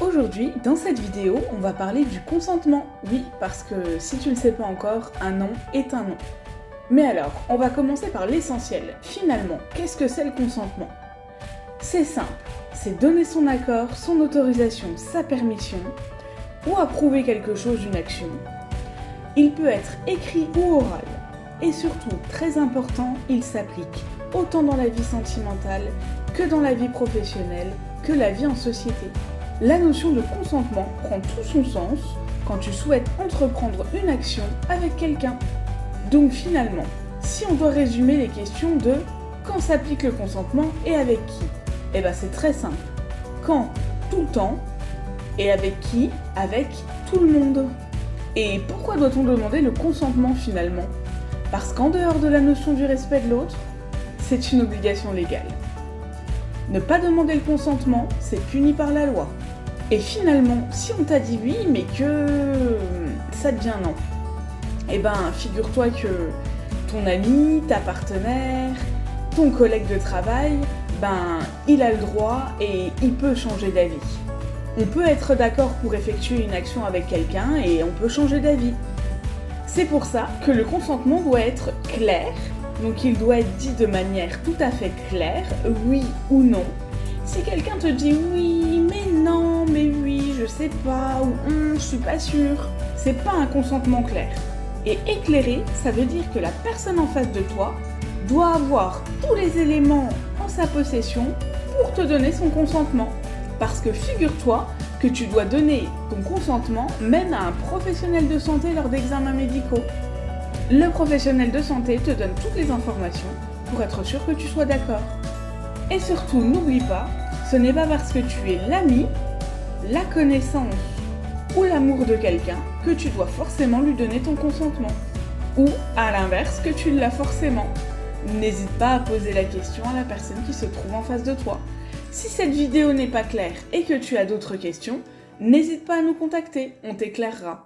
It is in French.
Aujourd'hui, dans cette vidéo, on va parler du consentement. Oui, parce que si tu ne le sais pas encore, un non est un non. Mais alors, on va commencer par l'essentiel. Finalement, qu'est-ce que c'est le consentement? C'est simple, c'est donner son accord, son autorisation, sa permission, ou approuver quelque chose d'une action. Il peut être écrit ou oral. Et surtout, très important, il s'applique autant dans la vie sentimentale que dans la vie professionnelle, que la vie en société. La notion de consentement prend tout son sens quand tu souhaites entreprendre une action avec quelqu'un. Donc finalement, si on doit résumer les questions de quand s'applique le consentement et avec qui, eh ben c'est très simple. Quand, tout le temps, et avec qui, avec tout le monde. Et pourquoi doit-on demander le consentement finalement? Parce qu'en dehors de la notion du respect de l'autre, c'est une obligation légale. Ne pas demander le consentement, c'est puni par la loi. Et finalement, si on t'a dit oui, mais que ça devient non, eh ben figure-toi que ton ami, ta partenaire, ton collègue de travail, il a le droit et il peut changer d'avis. On peut être d'accord pour effectuer une action avec quelqu'un et on peut changer d'avis. C'est pour ça que le consentement doit être clair, donc il doit être dit de manière tout à fait claire, oui ou non. Si quelqu'un te dit oui, mais non, mais oui, je sais pas, ou je suis pas sûre, c'est pas un consentement clair. Et éclairé, ça veut dire que la personne en face de toi doit avoir tous les éléments en sa possession pour te donner son consentement. Parce que figure-toi que tu dois donner ton consentement même à un professionnel de santé lors d'examens médicaux. Le professionnel de santé te donne toutes les informations pour être sûr que tu sois d'accord. Et surtout, n'oublie pas, ce n'est pas parce que tu es l'ami, la connaissance ou l'amour de quelqu'un que tu dois forcément lui donner ton consentement. Ou, à l'inverse, que tu l'as forcément. N'hésite pas à poser la question à la personne qui se trouve en face de toi. Si cette vidéo n'est pas claire et que tu as d'autres questions, n'hésite pas à nous contacter, on t'éclairera.